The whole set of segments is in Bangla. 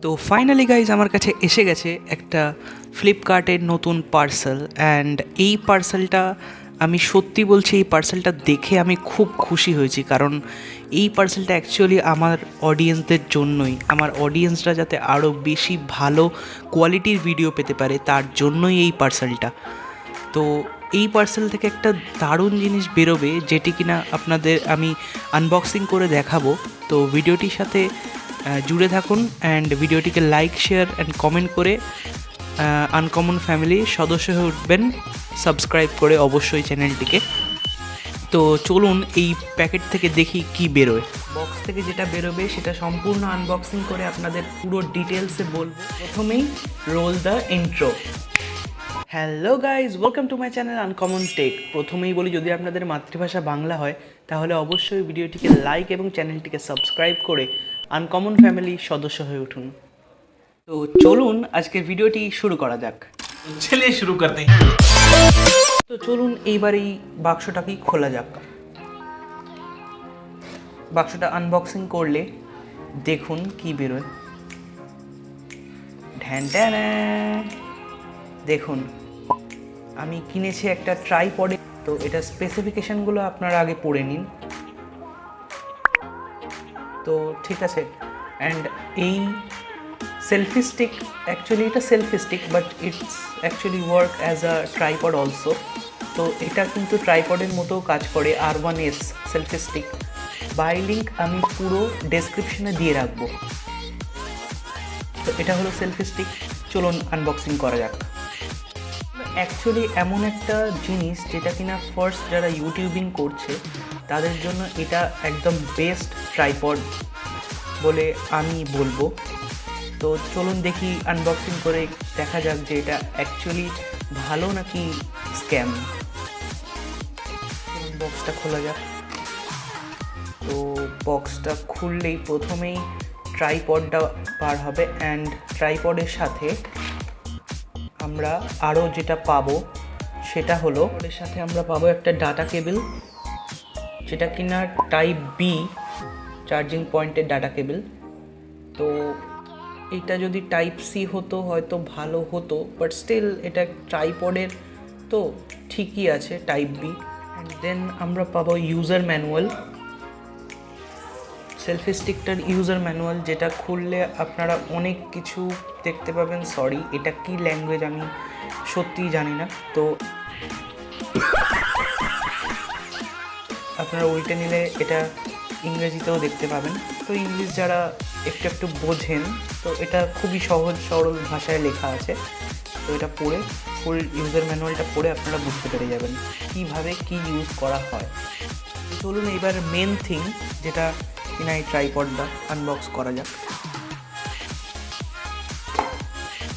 তো ফাইনালি গাইজ আমার কাছে এসে গেছে একটা ফ্লিপকার্টের নতুন পার্সেল, অ্যান্ড এই পার্সেলটা আমি সত্যি বলছি, এই পার্সেলটা দেখে আমি খুব খুশি হয়েছি। কারণ এই পার্সেলটা অ্যাকচুয়ালি আমার অডিয়েন্সদের জন্যই, আমার অডিয়েন্সরা যাতে আরও বেশি ভালো কোয়ালিটির ভিডিও পেতে পারে তার জন্যই এই পার্সেলটা। তো এই পার্সেল থেকে একটা দারুণ জিনিস বেরোবে, যেটি কিনা আপনাদের আমি আনবক্সিং করে দেখাবো। তো ভিডিওটির সাথে জুড়ে থাকুন অ্যান্ড ভিডিওটিকে লাইক, শেয়ার অ্যান্ড কমেন্ট করে আনকমন ফ্যামিলির সদস্য হয়ে উঠবেন, সাবস্ক্রাইব করে অবশ্যই চ্যানেলটিকে। তো চলুন এই প্যাকেট থেকে দেখি কি বেরোয়। বক্স থেকে যেটা বেরোবে সেটা সম্পূর্ণ আনবক্সিং করে আপনাদের পুরো ডিটেলসে বলবো। প্রথমেই roll the intro. Hello guys, welcome to my channel uncommon tech. প্রথমেই বলি, যদি আপনাদের মাতৃভাষা বাংলা হয় তাহলে অবশ্যই ভিডিওটিকে লাইক এবং চ্যানেলটিকে সাবস্ক্রাইব করে আনকমন ফ্যামিলির সদস্য হয়ে উঠুন। তো চলুন আজকের ভিডিওটি শুরু করা যাক। চলিয়ে শুরু করতে। তো চলুন এইবার এই বাক্সটাকেই খোলা যাক। বাক্সটা আনবক্সিং করলে দেখুন কি বেরোয়। ঢ্যান ট্যান, দেখুন আমি কিনেছি একটা ট্রাইপডে। তো এটা স্পেসিফিকেশানগুলো আপনারা আগে পড়ে নিন। তো ঠিক আছে, অ্যান্ড এই সেলফি স্টিক, অ্যাকচুয়ালি এটা selfie stick but it's actually work as a tripod also. তো এটা কিন্তু ট্রাইপডের মতো কাজ করে। R1S selfie stick by link আমি পুরো ডেসক্রিপশনে দিয়ে রাখবো। তো এটা হলো সেলফি স্টিক। চলুন আনবক্সিং করা যাক। অ্যাকচুয়ালি এমন একটা জিনিস যেটা কিনা ফার্স্ট যারা ইউটিউবিং করছে তাদের জন্য এটা একদম বেস্ট ট্রাইপড বলে আমি বলবো। তো চলুন দেখি আনবক্সিং করে দেখা যাক যে এটা অ্যাকচুয়ালি ভালো নাকি স্ক্যাম। বক্সটা খোলা যাক। তো বক্সটা খুললেই প্রথমেই ট্রাইপডটা বার হবে, অ্যান্ড ট্রাইপডের সাথে আমরা আরও যেটা পাবো সেটা হলো, এর সাথে আমরা পাবো একটা ডাটা কেবল, যেটা কিনা টাইপ বি চার্জিং পয়েন্টের ডাটা কেবল। তো এটা যদি টাইপ সি হতো হয়তো ভালো হতো, বাট স্টিল এটা ট্রাইপডের তো ঠিকই আছে টাইপ বি। অ্যান্ড দেন আমরা পাবো ইউজার ম্যানুয়াল, সেলফি স্টিকটার ইউজার ম্যানুয়াল, যেটা খুললে আপনারা অনেক কিছু দেখতে পাবেন। সরি, এটা কি ল্যাঙ্গুয়েজ আমি সত্যিই জানি না। তো আপনারা উল্টে নিলে এটা ইংরেজিতেও দেখতে পাবেন। তো ইংলিশ যারা একটু একটু বোঝেন, তো এটা খুবই সহজ সরল ভাষায় লেখা আছে। তো এটা পড়ে, ফুল ইউজার ম্যানুয়ালটা পড়ে আপনারা বুঝতে পেরে যাবেন কীভাবে কি ইউজ করা হয়। চলুন এবার মেন থিং, যেটা কিনা এই ট্রাইপডটা আনবক্স করা যাক।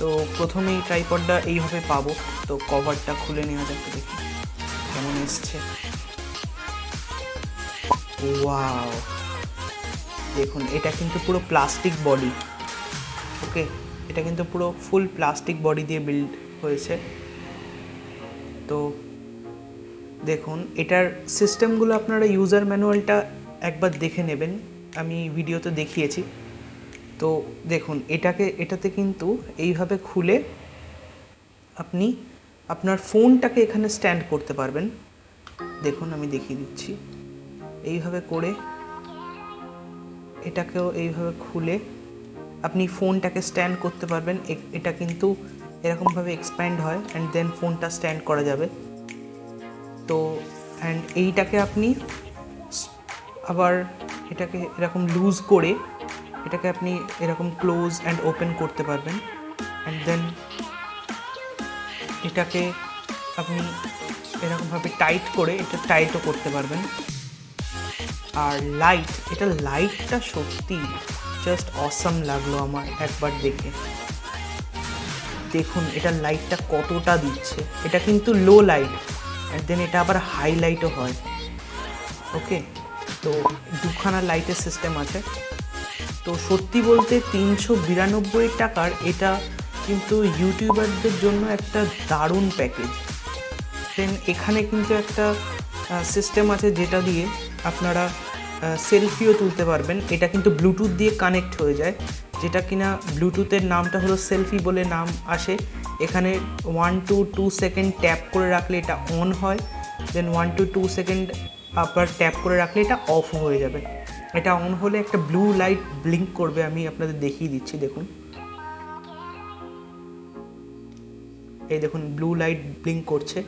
তো প্রথমেই ট্রাইপডটা এইভাবে পাবো। তো কভারটা খুলে নেওয়া যাক, দেখি কেমন এসছে। ওয়াও, দেখুন এটা কিন্তু পুরো প্লাস্টিক বডি। ওকে, এটা কিন্তু পুরো ফুল প্লাস্টিক বডি দিয়ে বিল্ড হয়েছে। তো দেখুন এটার সিস্টেমগুলো আপনারা ইউজার ম্যানুয়ালটা একবার দেখে নেবেন, আমি ভিডিওতে দেখিয়েছি। তো দেখুন এটাতে কিন্তু এইভাবে খুলে আপনি আপনার ফোনটাকে এখানে স্ট্যান্ড করতে পারবেন। দেখুন আমি দেখিয়ে দিচ্ছি। এইভাবে করে এটাকেও এইভাবে খুলে আপনি ফোনটাকে স্ট্যান্ড করতে পারবেন। এটা কিন্তু এরকমভাবে এক্সপ্যান্ড হয়, অ্যান্ড দেন ফোনটা স্ট্যান্ড করা যাবে। তো অ্যান্ড এইটাকে আপনি আবার এটাকে এরকম লুজ করে এটাকে আপনি এরকম ক্লোজ অ্যান্ড ওপেন করতে পারবেন, অ্যান্ড দেন এটাকে আপনি এরকমভাবে টাইট করে এটা টাইটও করতে পারবেন। আর এটা লাইটটা সত্যি জাস্ট অসাম লাগলো আমার একবার দেখে। দেখুন এটার লাইটটা কতটা দিচ্ছে। এটা কিন্তু লো লাইট, অ্যান্ড দেন এটা আবার হাই লাইটও হয়। ওকে, তো দুখানা লাইটের সিস্টেম আছে। তো সত্যি বলতে 392 টাকার এটা কিন্তু ইউটিউবারদের জন্য একটা দারুণ প্যাকেজ। দেন এখানে কিন্তু একটা সিস্টেম আছে যেটা দিয়ে আপনারা সেলফিও তুলতে পারবেন। এটা কিন্তু ব্লুটুথ দিয়ে কানেক্ট হয়ে যায়, যেটা কিনা ব্লুটুথের নামটা হলো সেলফি বলে নাম আসে। এখানে 1 to 2 সেকেন্ড ট্যাপ করে রাখলে এটা অন হয়, দেন 1 to 2 সেকেন্ড আবার ট্যাপ করে রাখলে এটা অফ হয়ে যাবে। এটা অন হলে একটা ব্লু লাইট ব্লিঙ্ক করবে, আমি আপনাদের দেখিয়ে দিচ্ছি, দেখুন এই দেখুন ব্লু লাইট ব্লিঙ্ক করছে,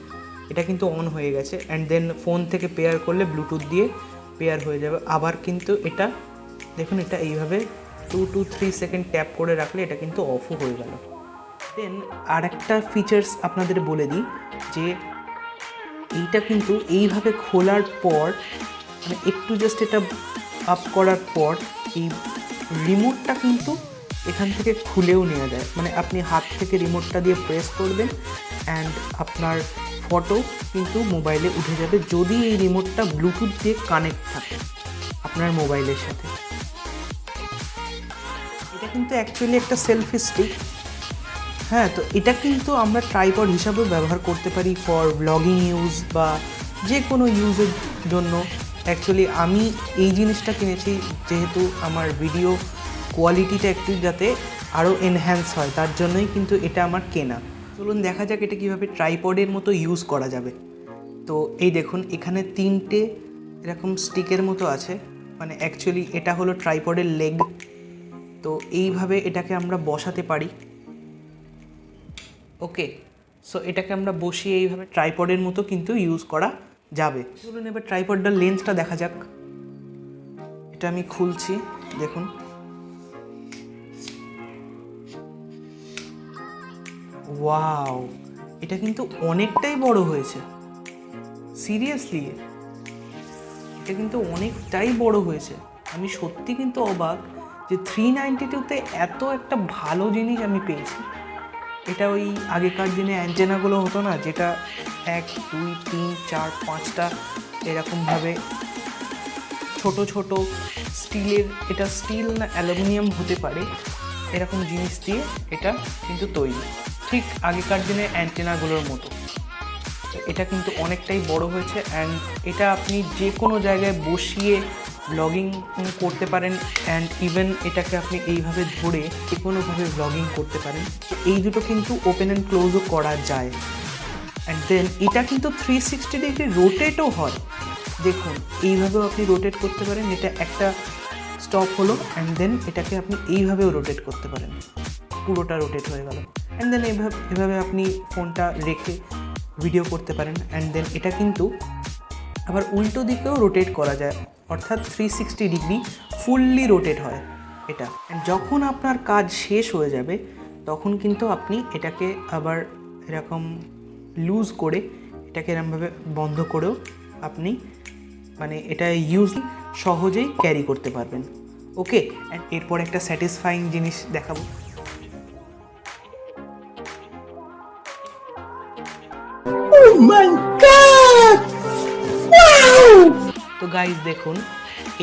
এটা কিন্তু অন হয়ে গেছে। অ্যান্ড দেন ফোন থেকে পেয়ার করলে ব্লুটুথ দিয়ে পেয়ার হয়ে যাবে। আবার কিন্তু এটা দেখুন, এটা এইভাবে 2 to 3 সেকেন্ড ট্যাপ করে রাখলে এটা কিন্তু অফও হয়ে গেল। দেন আর একটা ফিচার্স আপনাদের বলে দিই যে এইটা কিন্তু এইভাবে খোলার পর মানে একটু জাস্ট এটা আপ করার পর এই রিমোটটা কিন্তু এখান থেকে খুলেও নেওয়া যায়। মানে আপনি হাত থেকে রিমোটটা দিয়ে প্রেস করবেন অ্যান্ড আপনার ফটো কিন্তু মোবাইলে উঠে যাবে, যদি এই রিমোটটা ব্লুটুথ দিয়ে কানেক্ট থাকে আপনার মোবাইলের সাথে। এটা কিন্তু অ্যাকচুয়ালি একটা সেলফি স্টিক। হ্যাঁ, তো এটা কিন্তু আমরা ট্রাইপড হিসাবেও ব্যবহার করতে পারি ফর ব্লগিং ইউজ বা যে কোনো ইউজের জন্য। অ্যাকচুয়ালি আমি এই জিনিসটা কিনেছি যেহেতু আমার ভিডিও কোয়ালিটিটা একটু যাতে আরও এনহ্যান্স হয়, তার জন্যই কিন্তু এটা আমার কেনা। চলুন দেখা যাক এটা কীভাবে ট্রাইপডের মতো ইউজ করা যাবে। তো এই দেখুন এখানে 3টে এরকম স্টিকের মতো আছে, মানে অ্যাকচুয়ালি এটা হলো ট্রাইপডের লেগ। তো এইভাবে এটাকে আমরা বসাতে পারি। ওকে, সো এটাকে আমরা বসিয়ে এইভাবে ট্রাইপডের মতো কিন্তু ইউজ করা যাবে। চলুন এবার ট্রাইপডটার লেন্সটা দেখা যাক। এটা আমি খুলছি, দেখুন ওয়াও, এটা কিন্তু অনেকটাই বড় হয়েছে। সিরিয়াসলি এটা কিন্তু অনেকটাই বড় হয়েছে। আমি সত্যি কিন্তু অবাক যে 392-তে এত একটা ভালো জিনিস আমি পেয়েছি। এটা ওই আগেকার দিনে অ্যান্টেনাগুলো হতো না, যেটা 1 2 3 4 5টা এরকমভাবে ছোট ছোট স্টিলের, এটা স্টিল না অ্যালুমিনিয়াম হতে পারে, এরকম জিনিস দিয়ে এটা কিন্তু তৈরি, ঠিক আগেকার দিনে অ্যান্টেনাগুলোর মতো। এটা কিন্তু অনেকটাই বড় হয়েছে অ্যান্ড এটা আপনি যে কোনো জায়গায় বসিয়ে ব্লগিং করতে পারেন অ্যান্ড ইভেন এটাকে আপনি এইভাবে ধরে যে কোনোভাবে ব্লগিং করতে পারেন। এই দুটো কিন্তু ওপেন অ্যান্ড ক্লোজও করা যায়। অ্যান্ড দেন এটা কিন্তু 360 ডিগ্রি রোটেটও হয়, দেখুন এইভাবেও আপনি রোটেট করতে পারেন। এটা একটা স্টপ হলো অ্যান্ড দেন এটাকে আপনি এইভাবেও রোটেট করতে পারেন, পুরোটা রোটেট হয়ে গেল। অ্যান্ড দেন এভাবে আপনি ফোনটা রেখে ভিডিও করতে পারেন। অ্যান্ড দেন এটা কিন্তু আবার উল্টো দিকেও রোটেট করা যায়, অর্থাৎ 360 ডিগ্রি ফুললি রোটেট হয় এটা। অ্যান্ড যখন আপনার কাজ শেষ হয়ে যাবে তখন কিন্তু আপনি এটাকে আবার এরকম লুজ করে এটাকে এরকমভাবে বন্ধ করেও আপনি মানে এটা ইউজ সহজেই ক্যারি করতে পারবেন। ওকে, অ্যান্ড এরপর একটা স্যাটিসফাইং জিনিস দেখাবো। তো গাইজ দেখুন,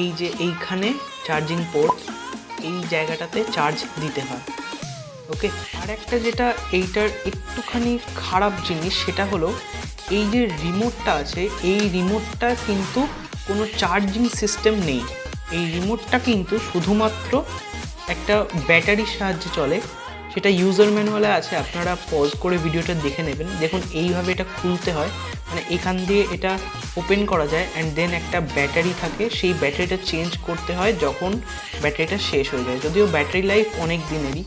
এই যে এইখানে চার্জিং পোর্ট, এই জায়গাটাতে চার্জ দিতে হয়। ওকে, আর একটা যেটা এইটার একটুখানি খারাপ জিনিস সেটা হলো এই যে রিমোটটা আছে, এই রিমোটটা কিন্তু কোনো চার্জিং সিস্টেম নেই। এই রিমোটটা কিন্তু শুধুমাত্র একটা ব্যাটারির সাহায্যে চলে, সেটা ইউজার ম্যানুয়ালে আছে, আপনারা পজ করে ভিডিওটা দেখে নেবেন। দেখুন এইভাবে এটা খুলতে হয়, মানে এখান দিয়ে এটা ওপেন করা যায় অ্যান্ড দেন একটা ব্যাটারি থাকে, সেই ব্যাটারিটা চেঞ্জ করতে হয় যখন ব্যাটারিটা শেষ হয়ে যায়। যদিও ব্যাটারি লাইফ অনেক দিনেরই,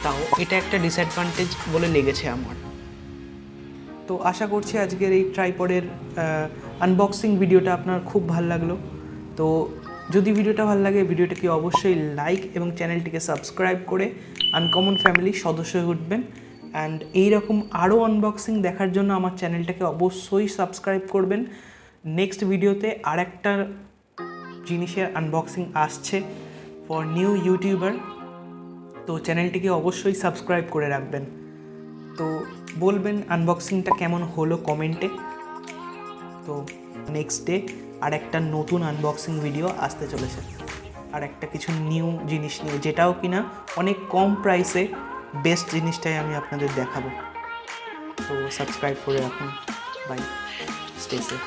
তাও এটা একটা ডিসঅ্যাডভান্টেজ বলে লেগেছে আমার। তো আশা করছি আজকের এই ট্রাইপডের আনবক্সিং ভিডিওটা আপনার খুব ভালো লাগলো। তো যদি ভিডিওটা ভালো লাগে ভিডিওটাকে অবশ্যই লাইক এবং চ্যানেলটিকে সাবস্ক্রাইব করে আনকমন ফ্যামিলির সদস্য হয়ে উঠবেন। অ্যান্ড এইরকম আরও আনবক্সিং দেখার জন্য আমার চ্যানেলটাকে অবশ্যই সাবস্ক্রাইব করবেন। নেক্সট ভিডিওতে আর একটা জিনিসের আনবক্সিং আসছে ফর নিউ ইউটিউবার, তো চ্যানেলটিকে অবশ্যই সাবস্ক্রাইব করে রাখবেন। তো বলবেন আনবক্সিংটা কেমন হলো কমেন্টে। তো নেক্সট ডে আর একটা নতুন আনবক্সিং ভিডিও আসতে চলেছে, আর একটা কিছু নিউ জিনিস নিয়ে, যেটাও কিনা অনেক কম প্রাইসে বেস্ট জিনিসটাই আমি আপনাদের দেখাবো। তো সাবস্ক্রাইব করে রাখুন। Bye, stay safe.